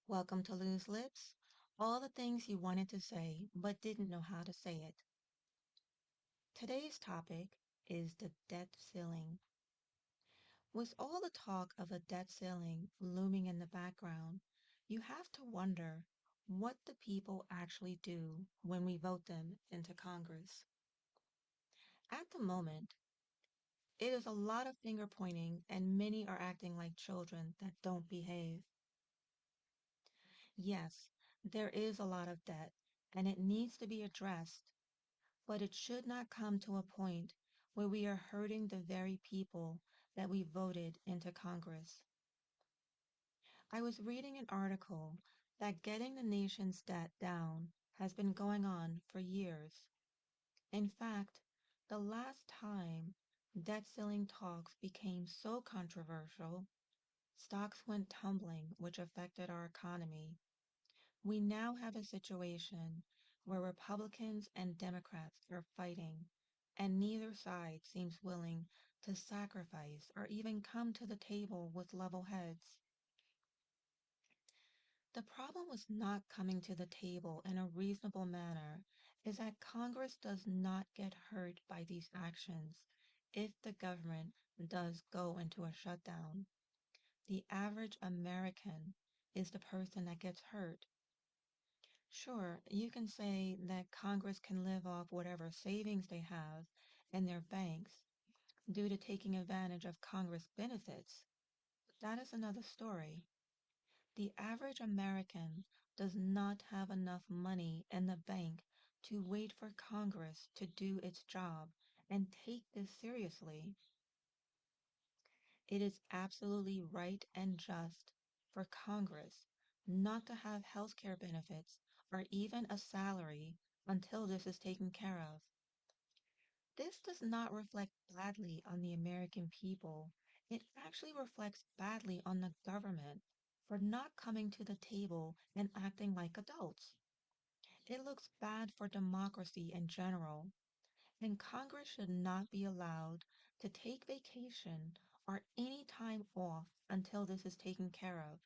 Welcome to Loose Lips. All the things you wanted to say but didn't know how to say it. Today's topic is the debt ceiling. With all the talk of a debt ceiling looming in the background, you have to wonder what the people actually do when we vote them into Congress. At the moment, it is a lot of finger pointing and many are acting like children that don't behave. Yes, there is a lot of debt and it needs to be addressed. But it should not come to a point where we are hurting the very people that we voted into Congress. I was reading an article that getting the nation's debt down has been going on for years. In fact, the last time debt ceiling talks became so controversial, stocks went tumbling, which affected our economy. We now have a situation where Republicans and Democrats are fighting, and neither side seems willing to sacrifice or even come to the table with level heads. The problem with not coming to the table in a reasonable manner is that Congress does not get hurt by these actions if the government does go into a shutdown. The average American is the person that gets hurt. Sure, you can say that Congress can live off whatever savings they have in their banks due to taking advantage of Congress benefits. But that is another story. The average American does not have enough money in the bank to wait for Congress to do its job and take this seriously. It is absolutely right and just for Congress not to have health care benefits or even a salary until this is taken care of. This does not reflect badly on the American people. It actually reflects badly on the government for not coming to the table and acting like adults. It looks bad for democracy in general, and Congress should not be allowed to take vacation or any time off until this is taken care of,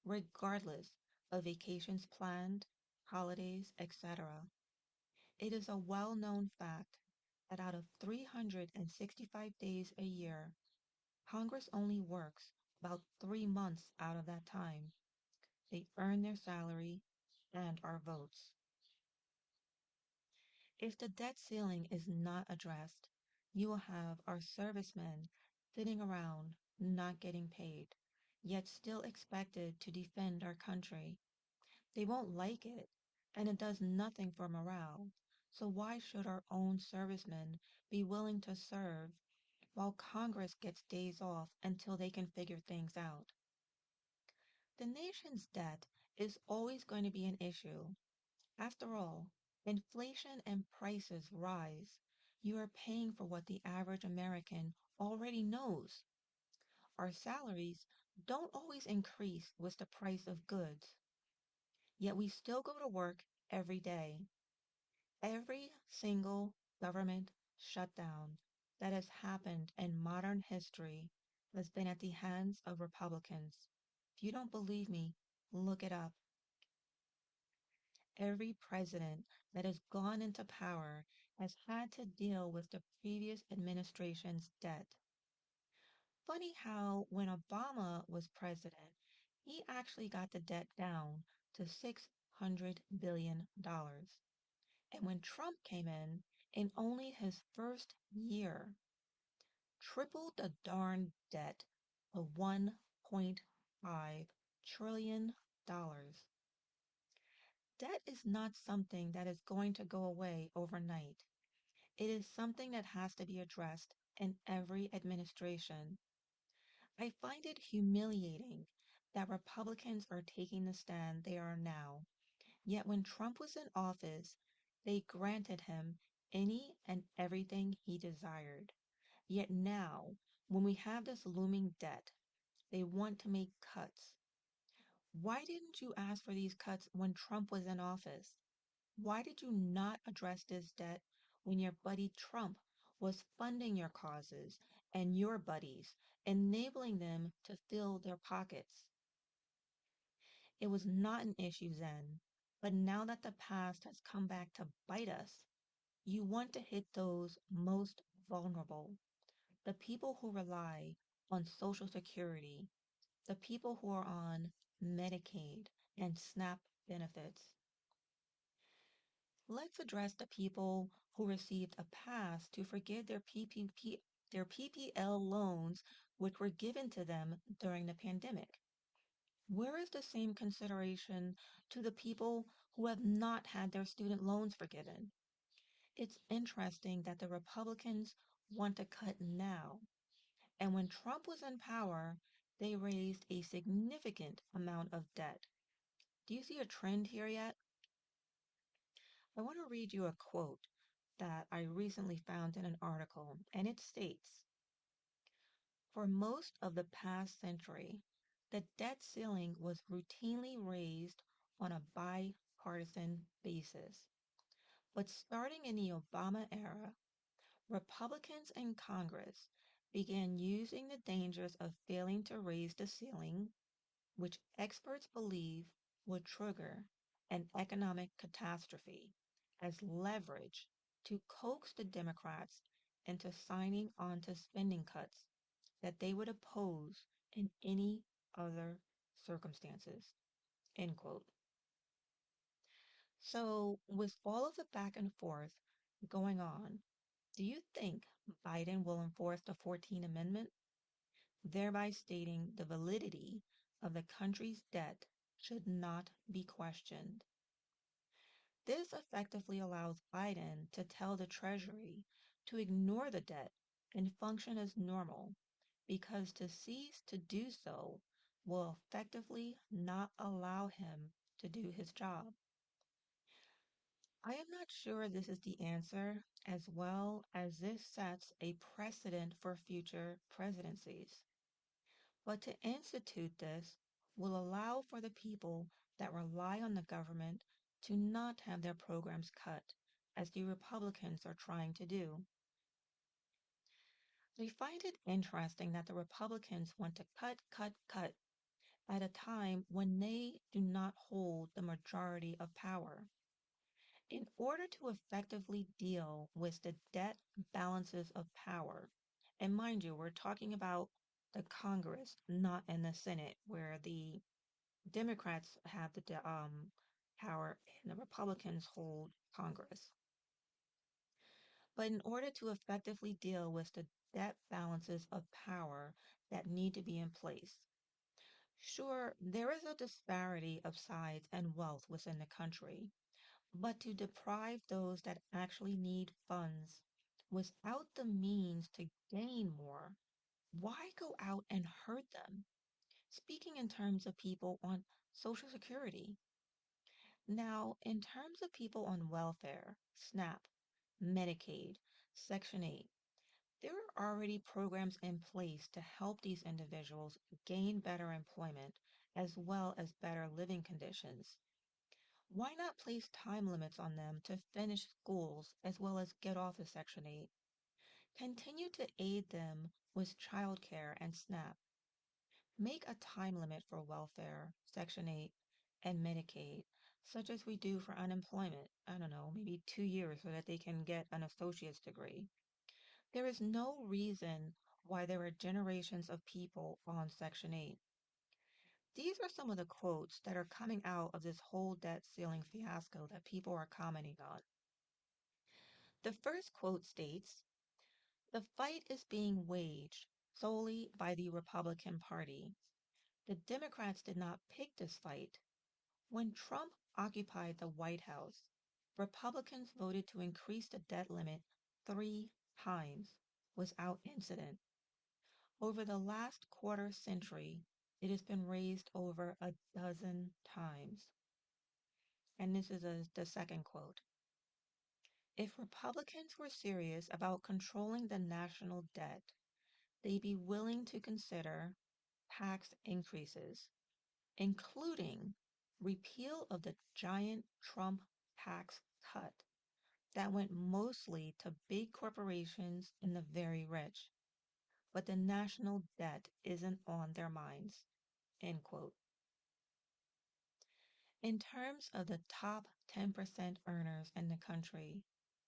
regardless of vacations planned, holidays, etc. It is a well-known fact that out of 365 days a year, Congress only works about 3 months out of that time. They earn their salary and our votes. If the debt ceiling is not addressed, you will have our servicemen sitting around not getting paid, yet still expected to defend our country. They won't like it, and it does nothing for morale. So why should our own servicemen be willing to serve while Congress gets days off until they can figure things out? The nation's debt is always going to be an issue. After all, inflation and prices rise. You are paying for what the average American already knows. Our salaries don't always increase with the price of goods, yet we still go to work every day. Every single government shutdown that has happened in modern history has been at the hands of Republicans. If you don't believe me, look it up. Every president that has gone into power has had to deal with the previous administration's debt. Funny how, when Obama was president, he actually got the debt down to $600 billion. And when Trump came in only his first year, tripled the darn debt to $1.5 trillion. Debt is not something that is going to go away overnight. It is something that has to be addressed in every administration. I find it humiliating that Republicans are taking the stand they are now, yet when Trump was in office, they granted him any and everything he desired. Yet now, when we have this looming debt, they want to make cuts. Why didn't you ask for these cuts when Trump was in office? Why did you not address this debt when your buddy Trump was funding your causes and your buddies, enabling them to fill their pockets? It was not an issue then, but now that the past has come back to bite us, you want to hit those most vulnerable, the people who rely on Social Security, the people who are on Medicaid and SNAP benefits. Let's address the people who received a pass to forgive their PPL loans which were given to them during the pandemic. Where is the same consideration to the people who have not had their student loans forgiven? It's interesting that the Republicans want to cut now, and when Trump was in power, they raised a significant amount of debt. Do you see a trend here yet? I want to read you a quote that I recently found in an article, and it states, for most of the past century, the debt ceiling was routinely raised on a bipartisan basis. But starting in the Obama era, Republicans in Congress began using the dangers of failing to raise the ceiling, which experts believe would trigger an economic catastrophe, as leverage to coax the Democrats into signing on to spending cuts that they would oppose in any other circumstances. End quote. So, with all of the back and forth going on, do you think Biden will enforce the 14th Amendment, thereby stating the validity of the country's debt should not be questioned? This effectively allows Biden to tell the Treasury to ignore the debt and function as normal, because to cease to do so will effectively not allow him to do his job. I am not sure this is the answer, as well as this sets a precedent for future presidencies. But to institute this will allow for the people that rely on the government to not have their programs cut, as the Republicans are trying to do. We find it interesting that the Republicans want to cut at a time when they do not hold the majority of power. In order to effectively deal with the debt balances of power, and mind you, we're talking about the Congress, not in the Senate, where the Democrats have the power and the Republicans hold Congress. But in order to effectively deal with the debt balances of power that need to be in place, sure, there is a disparity of size and wealth within the country, but to deprive those that actually need funds without the means to gain more, why go out and hurt them? Speaking in terms of people on Social Security. Now, in terms of people on welfare, SNAP, Medicaid, Section 8, there are already programs in place to help these individuals gain better employment as well as better living conditions. Why not place time limits on them to finish schools as well as get off of Section 8? Continue to aid them with childcare and SNAP. Make a time limit for welfare, Section 8, and Medicaid, such as we do for unemployment. I don't know, maybe 2 years so that they can get an associate's degree. There is no reason why there are generations of people on Section 8. These are some of the quotes that are coming out of this whole debt ceiling fiasco that people are commenting on. The first quote states, the fight is being waged solely by the Republican Party. The Democrats did not pick this fight. When Trump occupied the White House, Republicans voted to increase the debt limit 3 times without incident. Over the last quarter century, it has been raised over a dozen times. And this is the second quote. If Republicans were serious about controlling the national debt, they'd be willing to consider tax increases, including repeal of the giant Trump tax cut that went mostly to big corporations and the very rich. But the national debt isn't on their minds. End quote. In terms of the top 10% earners in the country,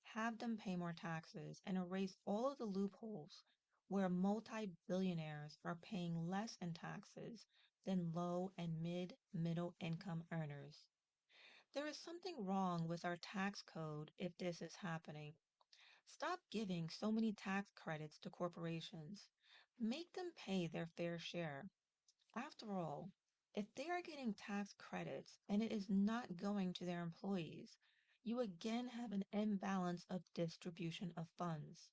have them pay more taxes and erase all of the loopholes where multi-billionaires are paying less in taxes than low and middle income earners. There is something wrong with our tax code if this is happening. Stop giving so many tax credits to corporations. Make them pay their fair share. After all, if they are getting tax credits and it is not going to their employees, you again have an imbalance of distribution of funds.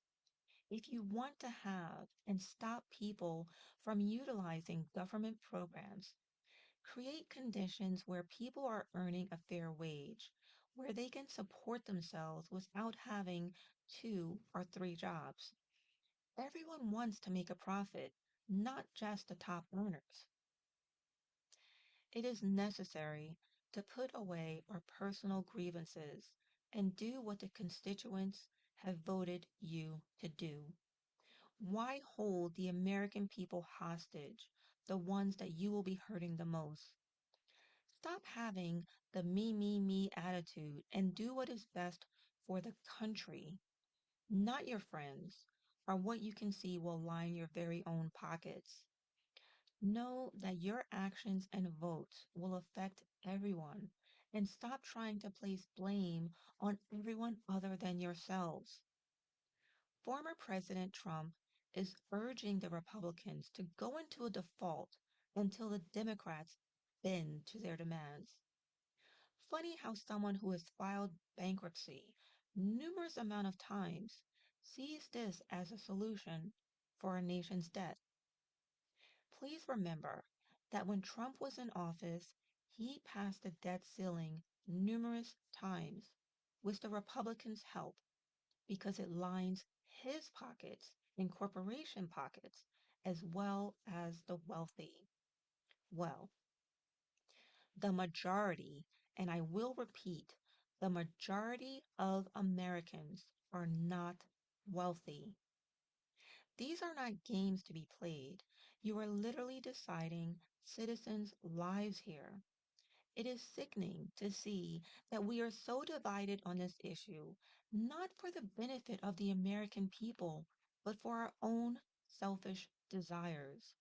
If you want to have and stop people from utilizing government programs, create conditions where people are earning a fair wage, where they can support themselves without having two or three jobs. Everyone wants to make a profit, not just the top earners. It is necessary to put away our personal grievances and do what the constituents have voted you to do. Why hold the American people hostage, the ones that you will be hurting the most? Stop having the me attitude and do what is best for the country, not your friends, or what you can see will line your very own pockets. Know that your actions and votes will affect everyone and stop trying to place blame on everyone other than yourselves. Former President Trump is urging the Republicans to go into a default until the Democrats bend to their demands. Funny how someone who has filed bankruptcy numerous amount of times sees this as a solution for our nation's debt. Please remember that when Trump was in office, he passed the debt ceiling numerous times with the Republicans' help because it lines his pockets and corporation pockets as well as the wealthy. Well, the majority, and I will repeat, the majority of Americans are not wealthy. These are not games to be played. You are literally deciding citizens' lives here. It is sickening to see that we are so divided on this issue, not for the benefit of the American people, but for our own selfish desires.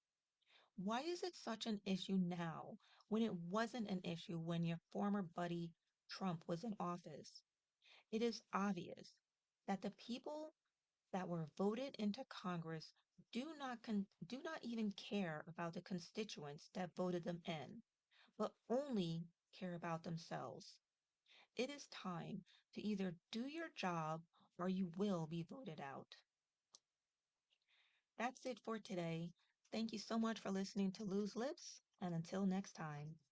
Why is it such an issue now when it wasn't an issue when your former buddy Trump was in office? It is obvious that the people that were voted into Congress do not even care about the constituents that voted them in, but only care about themselves. It is time to either do your job or you will be voted out. That's it for today. Thank you so much for listening to Lose Lips, and until next time.